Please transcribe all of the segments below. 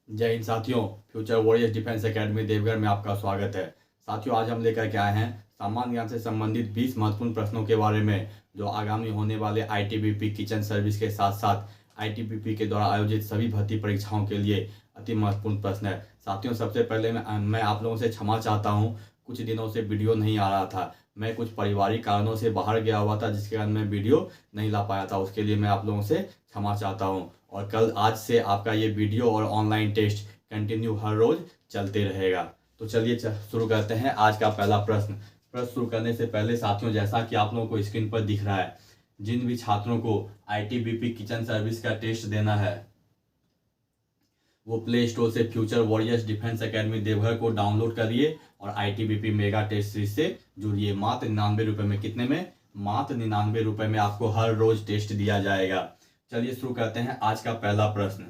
जय हिंद साथियों। Future warriors defence academy Deoghar में आपका स्वागत है। साथियों, आज हम लेकर के आए हैं सामान्य ज्ञान से संबंधित 20 महत्वपूर्ण प्रश्नों के बारे में, जो आगामी होने वाले आईटीबीपी किचन सर्विस के साथ साथ आईटीबीपी के द्वारा आयोजित सभी भर्ती परीक्षाओं के लिए अति महत्वपूर्ण प्रश्न है। साथियों, सबसे पहले मैं आप लोगों से क्षमा चाहता हूँ। कुछ दिनों से वीडियो नहीं आ रहा था। मैं कुछ पारिवारिक कारणों से बाहर गया हुआ था, जिसके कारण मैं वीडियो नहीं ला पाया था। उसके लिए मैं आप लोगों से क्षमा चाहता हूँ। और कल आज से आपका ये वीडियो और ऑनलाइन टेस्ट कंटिन्यू हर रोज चलते रहेगा। तो चलिए शुरू करते हैं आज का पहला प्रश्न शुरू करने से पहले साथियों, जैसा कि आप लोगों को स्क्रीन पर दिख रहा है, जिन भी छात्रों को आईटीबीपी किचन सर्विस का टेस्ट देना है वो प्ले स्टोर से future warriors defence academy Deoghar को डाउनलोड करिए और आईटीबीपी मेगा टेस्ट सीरीज से जुड़िए। मात्र 99 रुपए में। कितने में? मात्र 99 रुपए में आपको हर रोज टेस्ट दिया जाएगा। चलिए शुरू करते हैं आज का पहला प्रश्न।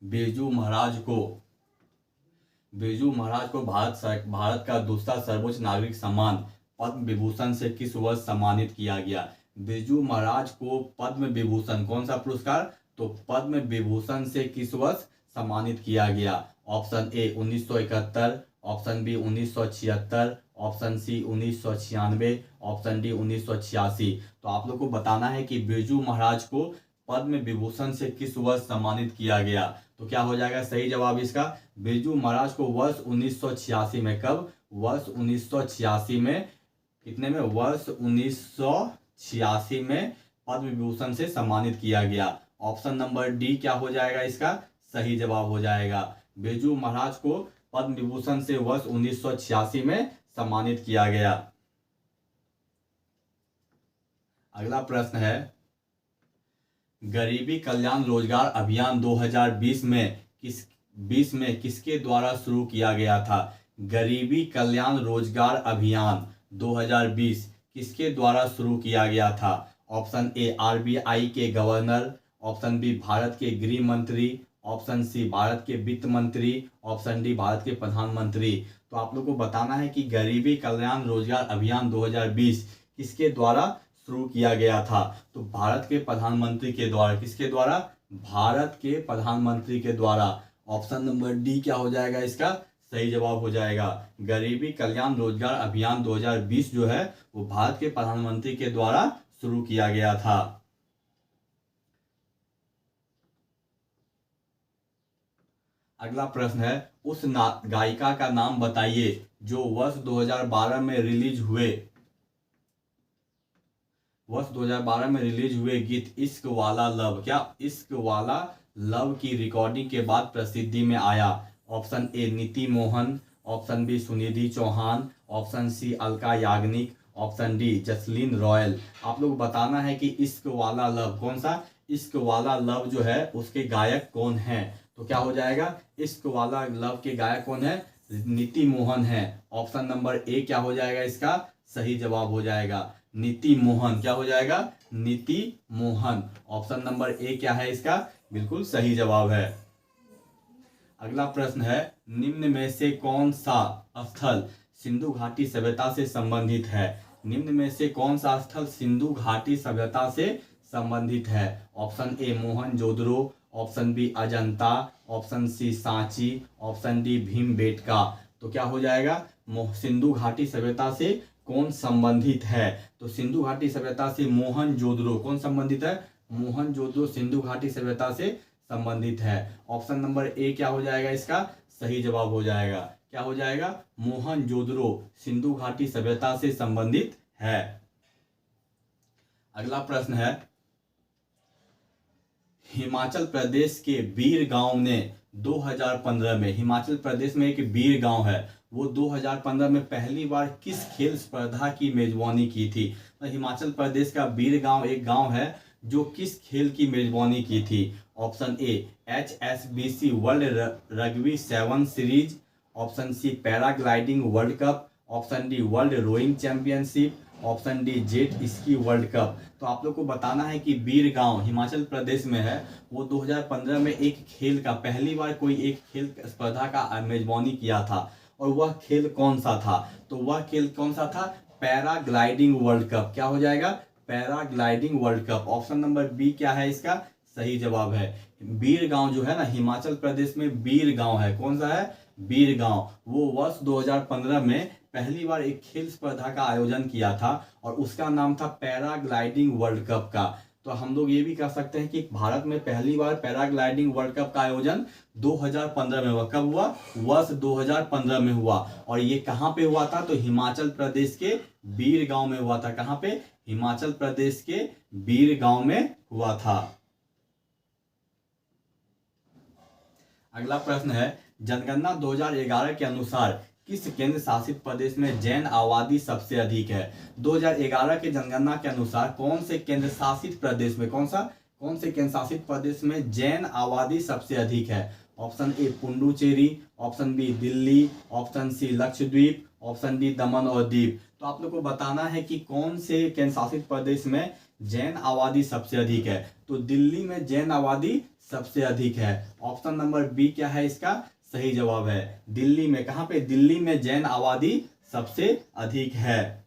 बिरजू महाराज को भारत का दूसरा सर्वोच्च नागरिक सम्मान पद्म विभूषण से किस वर्ष सम्मानित किया गया? बिरजू महाराज को पद्म विभूषण, कौन सा पुरस्कार? तो पद्म विभूषण से किस वर्ष सम्मानित किया गया? Option A 1971, option B 1976, option C 1996, option D 1986। तो आप लोग को बताना है कि बिरजू महाराज को पद्म विभूषण से किस वर्ष सम्मानित किया गया। तो क्या हो जाएगा सही जवाब इसका? बिरजू महाराज को वर्ष 1986 में। कब? वर्ष 1986 में। कितने में? वर्ष 1986 में पद्म विभूषण से सम्मानित किया गया। ऑप्शन नंबर डी क्या हो जाएगा इसका सही जवाब हो जाएगा। बिरजू महाराज को पद्म विभूषण से वर्ष 1986 में सम्मानित किया गया। अगला प्रश्न है, गरीबी कल्याण रोजगार अभियान 2020 में किसके द्वारा शुरू किया गया था? गरीबी कल्याण रोजगार अभियान 2020 किसके द्वारा शुरू किया गया था? ऑप्शन ए आरबीआई के गवर्नर, ऑप्शन बी भारत के गृह मंत्री, ऑप्शन सी भारत के वित्त मंत्री, ऑप्शन डी भारत के प्रधानमंत्री। तो आप लोग को बताना है कि गरीबी कल्याण रोजगार अभियान 2020 किसके द्वारा शुरू किया गया था? तो भारत के प्रधानमंत्री के द्वारा। किसके द्वारा? भारत के प्रधानमंत्री के द्वारा। ऑप्शन नंबर डी क्या हो जाएगा इसका सही जवाब हो जाएगा। गरीबी कल्याण रोजगार अभियान 2020 जो है वो भारत के प्रधानमंत्री के द्वारा शुरू किया गया था। अगला प्रश्न है, उस गायिका का नाम बताइए जो वर्ष 2012 में रिलीज हुए गीत इश्क वाला लव, क्या इश्क वाला लव की रिकॉर्डिंग के बाद प्रसिद्धि में आया? Option A Niti Mohan, option B Sunidhi Chauhan, option C Alka Yagnik, option D Jasleen Royal. आप लोग बताना है कि इश्क वाला लव, कौन सा इश्क वाला लव जो है उसके गायक कौन है? तो क्या हो जाएगा? इश्क वाला लव के गायक कौन है? नीति मोहन है। ऑप्शन नंबर ए क्या हो जाएगा इसका सही जवाब हो जाएगा। नीति मोहन। क्या हो जाएगा? नीति मोहन। ऑप्शन नंबर ए क्या है इसका बिल्कुल सही जवाब है। अगला प्रश्न है, निम्न में से कौन सा स्थल सिंधु घाटी सभ्यता से संबंधित है? निम्न में से कौन सा स्थल सिंधु घाटी सभ्यता से संबंधित है? Option A Mohenjodaro, option B Ajanta, option C Sanchi, option D Bhimbetka. तो क्या हो जाएगा? सिंधु घाटी सभ्यता से कौन संबंधित है? तो सिंधु घाटी सभ्यता से मोहनजोदड़ो कौन संबंधित है? मोहनजोदड़ो सिंधु घाटी सभ्यता से संबंधित है। ऑप्शन नंबर ए क्या हो जाएगा इसका सही जवाब हो जाएगा। क्या हो जाएगा? मोहनजोदड़ो सिंधु घाटी सभ्यता से संबंधित है। अगला प्रश्न है, हिमाचल प्रदेश के बीर गांव ने 2015 में, हिमाचल प्रदेश में एक बीर गांव है, वो 2015 में पहली बार किस खेल स्पर्धा की मेजबानी की थी? तो हिमाचल प्रदेश का बीर गांव एक गांव है जो किस खेल की मेजबानी की थी? Option A HSBC world rugby 7 series, option C paragliding world cup, option D world rowing championship, option D jet ski world cup. तो आप लोग को बताना है कि बीर गांव हिमाचल प्रदेश में है, वो 2015 में एक खेल का पहली बार कोई एक खेल स्पर्धा का मेजबानी किया था, और वह खेल कौन सा था? तो वह खेल कौन सा था? Paragliding world cup. क्या हो जाएगा? Paragliding world cup. Option number B क्या है इसका सही जवाब है। बीर गांव जो है ना, हिमाचल प्रदेश में बीर गांव है। कौन सा है? बीर गांव। वो वर्ष 2015 में पहली बार एक खेल स्पर्धा का आयोजन किया था और उसका नाम था पैराग्लाइडिंग वर्ल्ड कप का। तो हम लोग ये भी कह सकते हैं कि भारत में पहली बार पैराग्लाइडिंग वर्ल्ड कप का आयोजन 2015 में हुआ। कब हुआ? वर्ष 2015 में हुआ। और ये कहाँ पे हुआ था? तो हिमाचल प्रदेश के बीर गांव में हुआ था। कहाँ पे? हिमाचल प्रदेश के बीर गांव में हुआ था। अगला प्रश्न है, जनगणना 2011 के अनुसार किस केंद्र शासित प्रदेश में जैन आबादी सबसे अधिक है? 2011 के जनगणना के अनुसार कौन से केंद्र शासित प्रदेश में, कौन से केंद्र शासित प्रदेश में जैन आबादी सबसे अधिक है? Option A Puducherry, option B Delhi, option C Lakshadweep, option D Daman और दीव। तो आप लोग को बताना है कि कौन से केंद्र शासित प्रदेश में जैन आबादी सबसे अधिक है। तो दिल्ली में जैन आबादी सबसे अधिक है। ऑप्शन नंबर बी क्या है इसका सही जवाब है। दिल्ली में, कहां पे? दिल्ली में जैन आबादी सबसे अधिक है।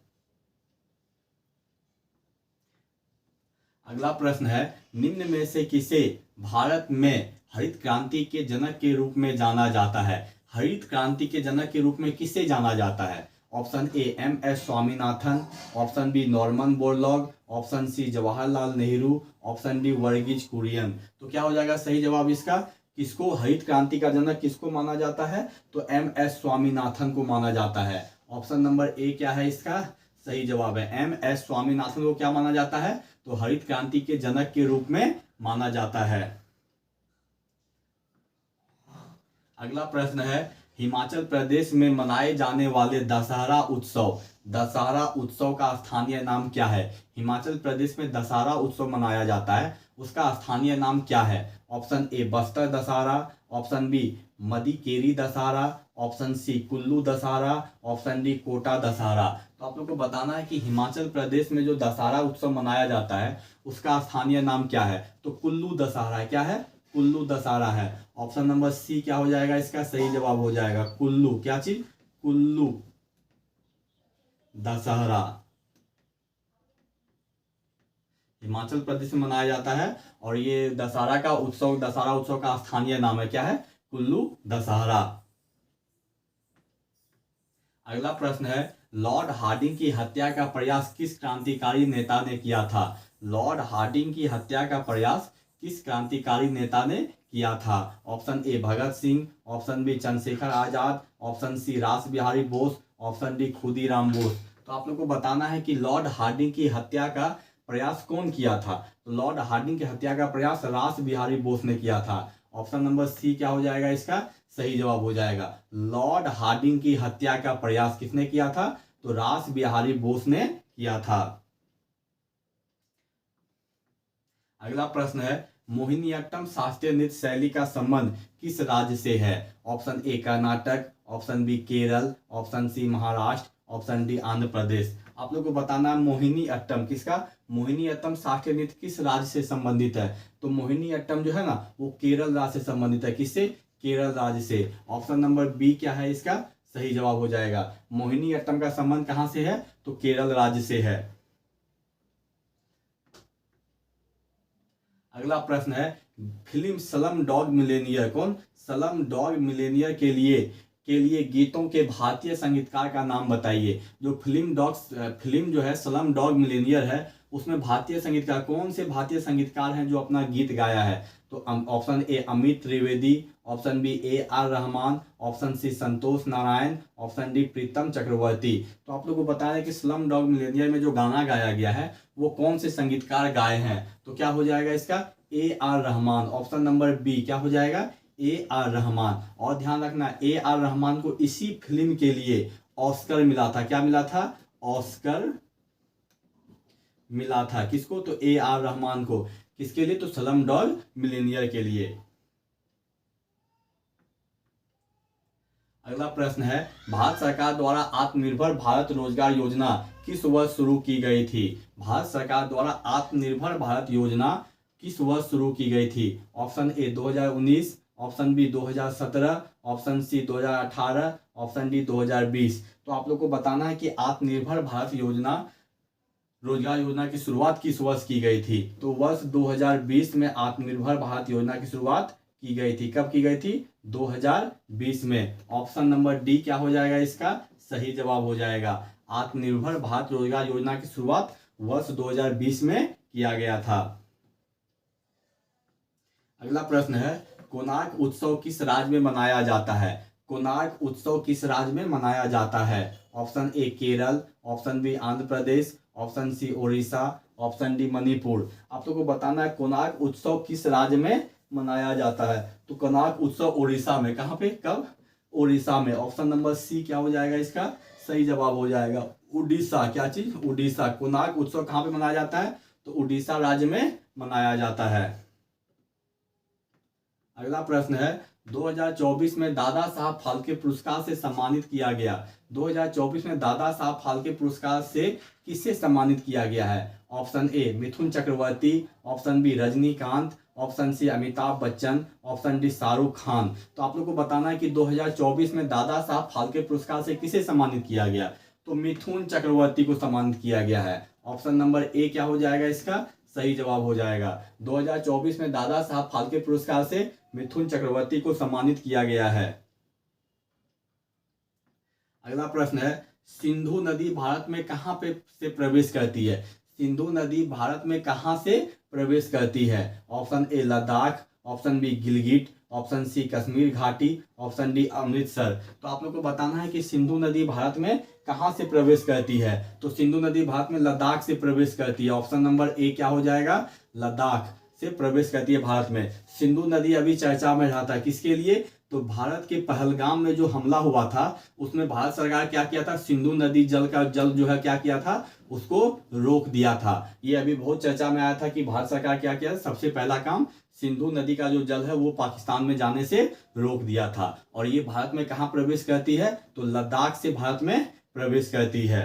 अगला प्रश्न है, निम्न में से किसे भारत में हरित क्रांति के जनक के रूप में जाना जाता है? हरित क्रांति के जनक के रूप में किसे जाना जाता है? Option A M S. Swaminathan, option B Norman Borlaug, option C Jawaharlal Nehru, option D Verghese Kurien. तो क्या हो जाएगा सही जवाब इसका? किसको हरित क्रांति का जनक किसको माना जाता है? तो एम.एस. स्वामीनाथन को माना जाता है। ऑप्शन नंबर ए क्या है इसका सही जवाब है। एम.एस. स्वामीनाथन को क्या माना जाता है? तो हरित क्रांति के जनक के रूप में माना जाता है। अगला प्रश्न है, हिमाचल प्रदेश में मनाए जाने वाले दशहरा उत्सव का स्थानीय नाम क्या है? हिमाचल प्रदेश में दशहरा उत्सव मनाया जाता है, उसका स्थानीय नाम क्या है? Option A Bastar Dussehra, option B Madikeri Dussehra, option C Kullu Dussehra, option D Kota Dussehra. तो आप लोग को बताना है कि हिमाचल प्रदेश में जो दशहरा उत्सव मनाया जाता है उसका स्थानीय नाम क्या है? तो कुल्लू दशहरा है। क्या है? कुल्लू दशहरा है। ऑप्शन नंबर सी क्या हो जाएगा इसका सही जवाब हो जाएगा कुल्लू। क्या चीज? कुल्लू दशहरा हिमाचल प्रदेश में मनाया जाता है और ये दशहरा उत्सव का स्थानीय नाम है क्या है? कुल्लू दशहरा। अगला प्रश्न है, लॉर्ड हार्डिंग की हत्या का प्रयास किस क्रांतिकारी नेता ने किया था? लॉर्ड हार्डिंग की हत्या का प्रयास किस क्रांतिकारी नेता ने किया था? Option A Bhagat Singh, option B Chandrashekhar Azad, option C Rash Behari Bose, option D Khudiram Bose. तो आप लोग को बताना है कि लॉर्ड हार्डिंग की हत्या का प्रयास कौन किया था? तो लॉर्ड हार्डिंग की हत्या का प्रयास रास बिहारी बोस ने किया था। ऑप्शन नंबर सी क्या हो जाएगा इसका सही जवाब हो जाएगा। लॉर्ड हार्डिंग की हत्या का प्रयास किसने किया था? तो रास बिहारी बोस ने किया था। अगला प्रश्न है, मोहिनीअट्टम शास्त्रीय नृत्य शैली का संबंध किस राज्य से है? Option A Karnataka, option B Kerala, option C Maharashtra, option D Andhra Pradesh. आप लोग को बताना है मोहिनीअट्टम किसका, मोहिनीअट्टम शास्त्रीय नृत्य किस राज्य से संबंधित है? तो मोहिनीअट्टम जो है ना वो केरल राज्य से संबंधित है। किससे? केरल राज्य से। ऑप्शन नंबर बी क्या है इसका सही जवाब हो जाएगा। मोहिनीअट्टम का संबंध कहां से है? तो केरल राज्य से है। अगला प्रश्न है, film slum dog millionaire slum dog millionaire के लिए गीतों के भारतीय संगीतकार का नाम बताइए। जो फिल्म जो है स्लम डॉग मिलियनेयर है उसमें भारतीय संगीतकार कौन से भारतीय संगीतकार हैं जो अपना गीत गाया है? तो option A Amit Trivedi, option B A.R. Rahman, option C Santhosh Narayan, option D Pritam Chakraborty. तो आप लोगों को बताया है कि स्लम डॉग मिलियनेयर में जो गाना गाया गया है वो कौन से संगीतकार गाए हैं? तो क्या हो जाएगा इसका A.R. Rahman. Option number B क्या हो जाएगा A.R. रहमान। और ध्यान रखना A.R. रहमान को इसी फिल्म के लिए ऑस्कर मिला था। क्या मिला था? ऑस्कर मिला था। किसको? तो A.R. रहमान को। किसके लिए? तो स्लम डॉग मिलियनेयर के लिए। अगला प्रश्न है, भारत सरकार द्वारा आत्मनिर्भर भारत रोजगार योजना किस वर्ष शुरू की गई थी? भारत सरकार द्वारा आत्मनिर्भर भारत योजना किस वर्ष शुरू की गई थी? Option A 2019, option B 2017, option C 2018, option D 2020। तो आप लोग को बताना है कि आत्मनिर्भर भारत योजना, रोजगार योजना की शुरुआत किस वर्ष की गई थी। तो वर्ष 2020 में आत्मनिर्भर भारत योजना की शुरुआत की गई थी। कब की गई थी? 2020 में। ऑप्शन नंबर डी क्या हो जाएगा इसका सही जवाब हो जाएगा। आत्मनिर्भर भारत रोजगार योजना की शुरुआत वर्ष 2020 में किया गया था। अगला प्रश्न है, कोणार्क उत्सव किस राज्य में मनाया जाता है? कोणार्क उत्सव किस राज्य में मनाया जाता है? Option A Kerala, option B Andhra Pradesh, option C Odisha, option D Manipur. आप लोगों को बताना है कोणार्क उत्सव किस राज्य में मनाया जाता है। तो कोणार्क उत्सव ओडिशा में। कहाँ पे? कब? ओडिशा में। ऑप्शन नंबर सी क्या हो जाएगा इसका सही जवाब हो जाएगा। उड़ीसा। क्या चीज? उड़ीसा। कोणार्क उत्सव कहाँ पे मनाया जाता है? तो उड़ीसा राज्य में मनाया जाता है। अगला प्रश्न है, 2024 में दादा साहब फाल्के पुरस्कार से सम्मानित किया गया। 2024 में दादा साहब फाल्के पुरस्कार से किससे सम्मानित किया गया है? Option A Mithun Chakraborty, option B Rajinikanth, option C Amitabh Bachchan, option D Shahrukh Khan. तो आप लोग को बताना है कि 2024 में दादा साहब फाल्के पुरस्कार से किसे सम्मानित किया गया? तो मिथुन चक्रवर्ती को सम्मानित किया गया है। ऑप्शन नंबर ए क्या हो जाएगा इसका सही जवाब हो जाएगा। 2024 में दादा साहब फाल्के पुरस्कार से मिथुन चक्रवर्ती को सम्मानित किया गया है। अगला प्रश्न है, सिंधु नदी भारत में कहां पे से प्रवेश करती है? सिंधु नदी भारत में कहां से प्रवेश करती है? Option A Ladakh, option B Gilgit, option C Kashmir घाटी, ऑप्शन डी अमृतसर। तो आप लोग को बताना है कि सिंधु नदी भारत में कहां से प्रवेश करती है। तो सिंधु नदी भारत में लद्दाख से प्रवेश करती है। ऑप्शन नंबर ए क्या हो जाएगा लद्दाख से प्रवेश करती है भारत में। सिंधु नदी अभी चर्चा में रहा था किसके लिए? तो भारत के पहलगाम में जो हमला हुआ था उसमें भारत सरकार क्या किया था? सिंधु नदी जल जो है क्या किया था? उसको रोक दिया था। ये अभी बहुत चर्चा में आया था कि भारत सरकार क्या किया? सबसे पहला काम सिंधु नदी का जो जल है वो पाकिस्तान में जाने से रोक दिया था। और ये भारत में कहां प्रवेश करती है? तो लद्दाख से भारत में प्रवेश करती है।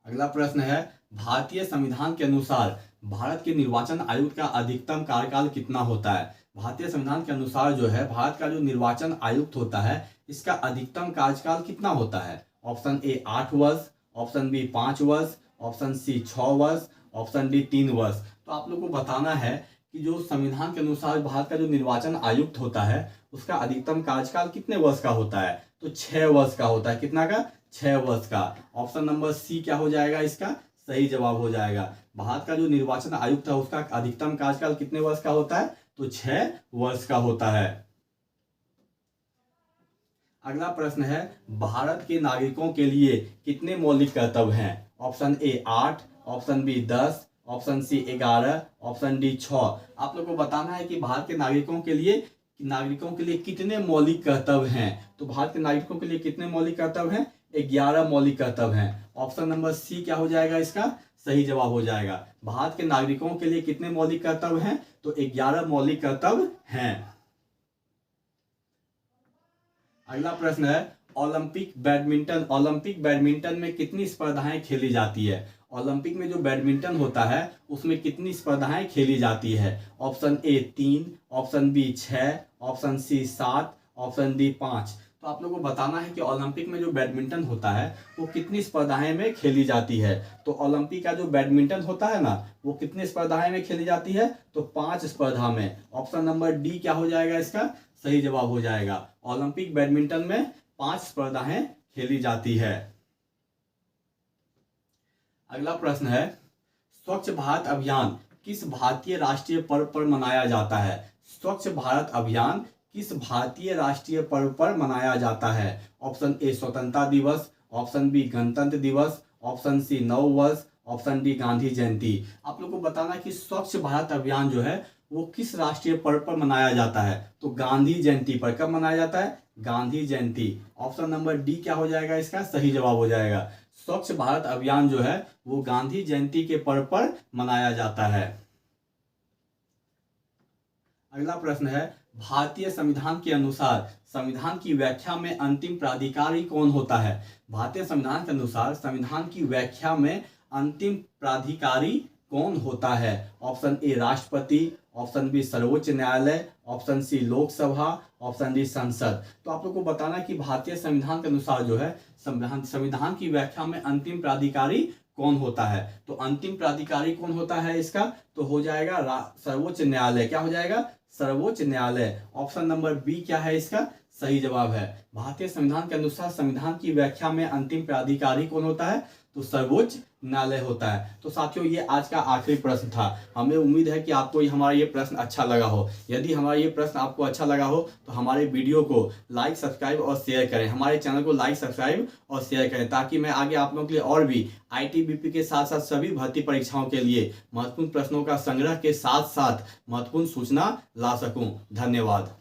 अगला प्रश्न है, भारतीय संविधान के अनुसार भारत के निर्वाचन आयुक्त का अधिकतम कार्यकाल कितना होता है? भारतीय संविधान के अनुसार जो है भारत का जो निर्वाचन आयुक्त होता है इसका अधिकतम कार्यकाल कितना होता है? ऑप्शन ए 8 वर्ष, ऑप्शन बी 5 वर्ष, ऑप्शन सी 6 वर्ष, ऑप्शन डी 3 वर्ष। तो आप लोग को बताना है कि जो संविधान के अनुसार भारत का जो निर्वाचन आयुक्त होता है उसका अधिकतम कार्यकाल कितने वर्ष का होता है? तो 6 वर्ष का होता है। कितना का? 6 वर्ष का। ऑप्शन नंबर सी क्या हो जाएगा इसका सही जवाब हो जाएगा। भारत का जो निर्वाचन आयुक्त है उसका अधिकतम कार्यकाल कितने वर्ष का होता है? तो 6 वर्ष का होता है। अगला प्रश्न है, भारत के नागरिकों के लिए कितने मौलिक कर्तव्य हैं? Option A 8, option B 10, option C 11, option D 6। आप लोग को बताना है कि भारत के नागरिकों के लिए कितने मौलिक कर्तव्य हैं। तो भारत के नागरिकों के लिए कितने मौलिक कर्तव्य हैं? 11 मौलिक कर्तव्य हैं। ऑप्शन नंबर सी क्या हो जाएगा इसका सही जवाब हो जाएगा। भारत के नागरिकों के लिए कितने मौलिक कर्तव्य हैं? तो 11 मौलिक कर्तव्य हैं। अगला प्रश्न है, ओलंपिक बैडमिंटन में कितनी स्पर्धाएं खेली जाती है? ओलंपिक में जो बैडमिंटन होता है उसमें कितनी स्पर्धाएं खेली जाती है? Option A 3, option B 6, option C 7, option D 5। तो आप लोगों को बताना है कि ओलंपिक में जो बैडमिंटन होता है वो कितनी स्पर्धाएं में खेली जाती है। तो ओलंपिक का जो बैडमिंटन होता है ना वो कितनी स्पर्धाएं में खेली जाती है? तो 5 स्पर्धा में। ऑप्शन नंबर डी क्या हो जाएगा इसका सही जवाब हो जाएगा। ओलंपिक बैडमिंटन में 5 स्पर्धाएं खेली जाती है। अगला प्रश्न है, स्वच्छ भारत अभियान किस भारतीय राष्ट्रीय पर्व पर मनाया जाता है? स्वच्छ भारत अभियान किस भारतीय राष्ट्रीय पर्व पर मनाया जाता है? ऑप्शन ए स्वतंत्रता दिवस, ऑप्शन बी गणतंत्र दिवस, ऑप्शन सी नव वर्ष, ऑप्शन डी गांधी जयंती। आप लोग को बताना कि स्वच्छ भारत अभियान जो है वो किस राष्ट्रीय पर्व पर मनाया जाता है? तो गांधी जयंती पर। कब मनाया जाता है? गांधी जयंती। ऑप्शन नंबर डी क्या हो जाएगा इसका सही जवाब हो जाएगा। स्वच्छ भारत अभियान जो है वो गांधी जयंती के पर्व पर मनाया जाता है। अगला प्रश्न है, भारतीय संविधान के अनुसार संविधान की व्याख्या में अंतिम प्राधिकारी कौन होता है? भारतीय संविधान के अनुसार संविधान की व्याख्या में अंतिम प्राधिकारी कौन होता है? ऑप्शन ए राष्ट्रपति, ऑप्शन बी सर्वोच्च न्यायालय, option C Lok Sabha, option D संसद। तो आप लोग को बताना है कि भारतीय संविधान के अनुसार जो है संविधान की व्याख्या में अंतिम प्राधिकारी कौन होता है। तो अंतिम प्राधिकारी कौन होता है इसका, तो हो जाएगा सर्वोच्च न्यायालय। क्या हो जाएगा, सर्वोच्च न्यायालय। ऑप्शन नंबर बी क्या है इसका सही जवाब है। भारतीय संविधान के अनुसार संविधान की व्याख्या में अंतिम प्राधिकारी कौन होता है, तो सर्वोच्च न्यायालय होता है। तो साथियों ये आज का आखिरी प्रश्न था। हमें उम्मीद है कि आपको हमारा ये प्रश्न अच्छा लगा हो। यदि हमारा ये प्रश्न आपको अच्छा लगा हो तो हमारे वीडियो को लाइक, सब्सक्राइब और शेयर करें। हमारे चैनल को लाइक, सब्सक्राइब और शेयर करें ताकि मैं आगे आप लोगों के लिए और भी ITBP के साथ साथ सभी भर्ती परीक्षाओं के लिए महत्वपूर्ण प्रश्नों का संग्रह के साथ साथ महत्वपूर्ण सूचना ला सकूं। धन्यवाद।